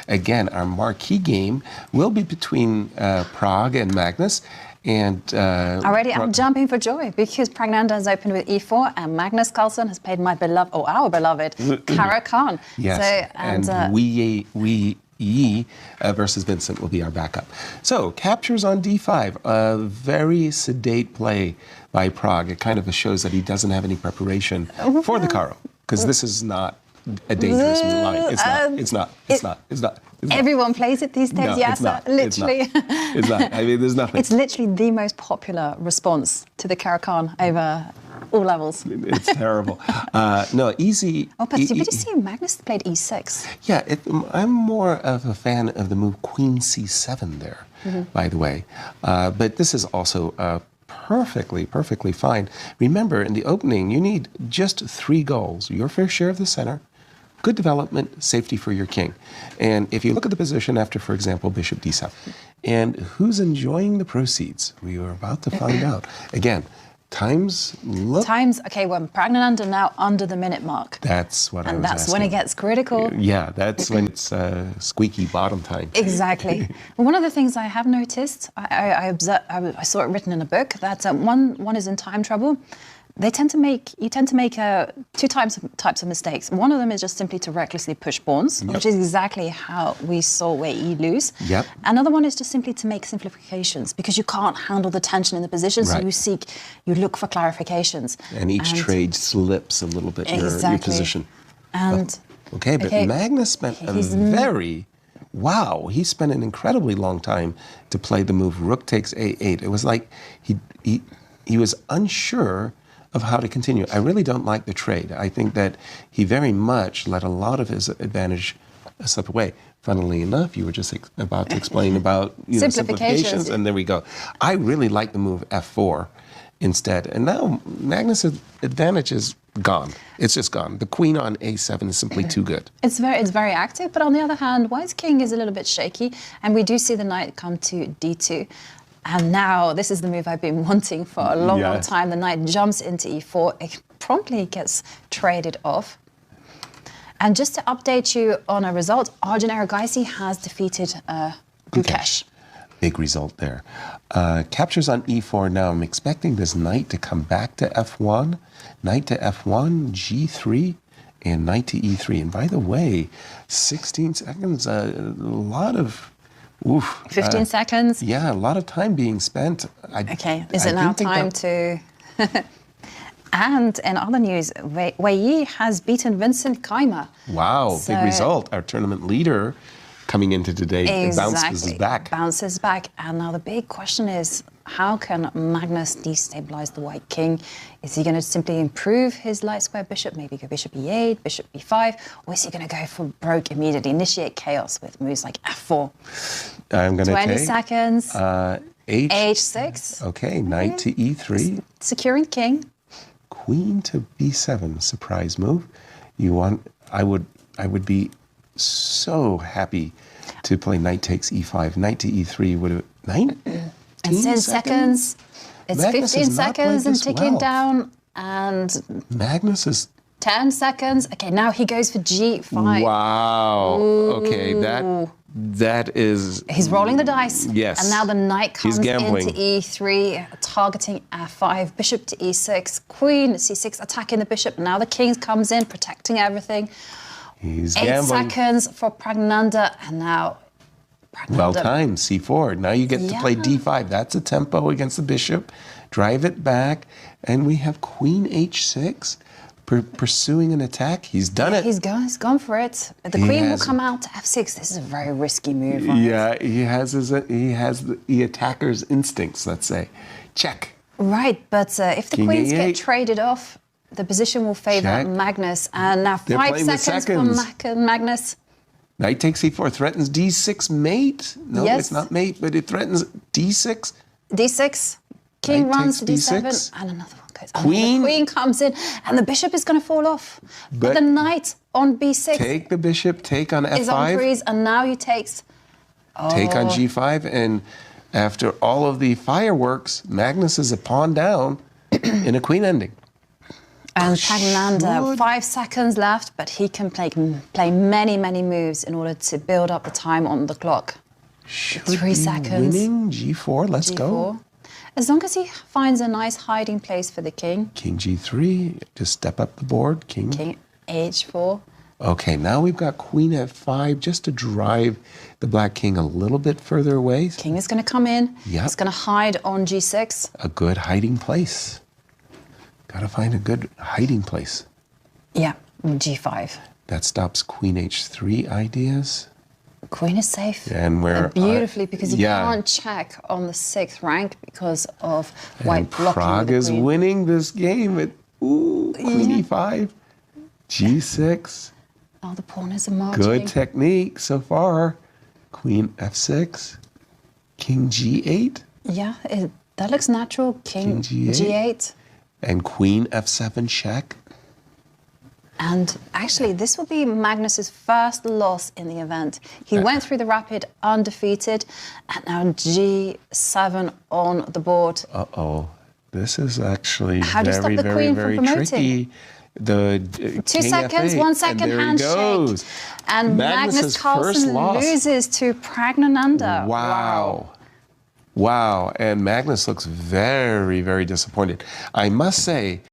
Again, our marquee game will be between Pragg and Magnus. And already I'm jumping for joy because Praggnanandhaa has opened with e4 and Magnus Carlsen has played my beloved, or our beloved, Caro-Kann. Yes, so, and Wei Yi versus Vincent will be our backup. So, captures on d5, a very sedate play by Pragg. It kind of shows that he doesn't have any preparation for the Caro, because this is not a dangerous line. It's not. Everyone plays it these days, no, yes, it's not. literally. It's not. I mean, there's nothing. It's literally the most popular response to the Caro-Kann over all levels. It's terrible. No, easy. Oh, but did you see Magnus played e6? Yeah, I'm more of a fan of the move Queen c7 there, by the way. But this is also perfectly fine. Remember, in the opening, you need just 3 goals. Your fair share of the center, good development, safety for your king. And if you look at the position after, for example, bishop d7, and who's enjoying the proceeds, we are about to find out. Again, okay, well, Praggnanandhaa now under the minute mark. That's what I was And that's asking. when it gets critical. Yeah, that's when it's squeaky bottom time. Exactly. One of the things I have noticed, I saw it written in a book, that one is in time trouble. You tend to make 2 types of mistakes. One of them is just simply to recklessly push pawns, which is exactly how we saw Wei Yi lose. Yep. Another one is just simply to make simplifications because you can't handle the tension in the position, so you look for clarifications. And each trade slips a little bit your position. And okay, but Magnus spent he spent an incredibly long time to play the move Rook takes a8. It was like he was unsure of how to continue. I really don't like the trade. I think that he very much let a lot of his advantage slip away. Funnily enough, you were just about to explain about simplifications, and there we go. I really like the move f4 instead. And now Magnus' advantage is gone. It's just gone. The queen on a7 is simply too good. It's very active, but on the other hand, White's king is a little bit shaky, and we do see the knight come to d2. And now, this is the move I've been wanting for a long time. The knight jumps into e4. It promptly gets traded off. And just to update you on a result, Arjun Erigaisi has defeated Gukesh. Big result there. Captures on e4 now. I'm expecting this knight to come back to f1. Knight to f1, g3, and knight to e3. And by the way, 16 seconds, a lot of... 15 seconds? Yeah, a lot of time being spent. Okay, is it now time to... And in other news, Wei Yi has beaten Vincent Keymer. Wow, big result. Our tournament leader coming into today bounces back. Bounces back. And now the big question is, how can Magnus destabilize the white king? Is he going to simply improve his light square bishop, maybe go bishop e8, bishop b5, or is he going to go for broke immediately, initiate chaos with moves like f4? I'm going to take 20 seconds. h6. Okay, knight to e3. Securing king. Queen to b7, surprise move. I would be so happy to play knight takes e5. Knight to e3 would have... 10 seconds. It's Magnus 15 seconds and ticking down. And Magnus is 10 seconds. Okay, now he goes for g5. Wow. Ooh. Okay, that is... He's rolling the dice. Yes. And now the knight comes into e3, targeting f5, bishop to e6, queen to c6, attacking the bishop. Now the king comes in, protecting everything. He's 8 seconds for Praggnanandhaa, and now... Well timed, c4. Now you get to play d5. That's a tempo against the bishop. Drive it back. And we have queen h6 pursuing an attack. He's done it. He's gone for it. The queen will come out to f6. This is a very risky move. Right? He has the attacker's instincts, let's say. Check. Right, but if the queens get traded off, the position will favor Magnus. And now 5 seconds for Magnus. Knight takes e4, threatens d6 mate. No, it's not mate, but it threatens d6. d6. King runs to d7, and another one goes. Queen. The queen comes in, and the bishop is going to fall off. But the knight on b6. Take the bishop, take on f5. Is on freeze, and now he takes... Take on g5, and after all of the fireworks, Magnus is a pawn down in a queen ending. And Pragnanandha, Should- 5 seconds left, but he can play many, many moves in order to build up the time on the clock. Should 3 be seconds. winning. G4, let's go. G4. As long as he finds a nice hiding place for the king. King G3, just step up the board. King. King H4. Okay, now we've got Queen F5 just to drive the black king a little bit further away. King is going to come in. Yep. He's going to hide on G6. A good hiding place. Got to find a good hiding place. Yeah, G5. That stops Queen H3 ideas. Queen is safe. And we're beautifully, because you yeah. can't check on the 6th rank because of white And blocking Prague the is queen. winning this game. Queen Yeah. E5, G6. Oh, the pawn is emerging. Good technique so far. Queen F6, King G8, Yeah, that looks natural. King, King G8. G8. and Queen F7 check. And actually, this will be Magnus's first loss in the event. He went through the rapid undefeated, and now G7 on the board. Uh-oh. This is actually How do you stop very, the very, queen from very promoting? tricky. The 2 King seconds, F8, 1 second and there he handshake. goes. And Magnus's Magnus first Carlsen loss. loses to Pragnanandha. Wow. Wow. And Magnus looks very, very disappointed. I must say,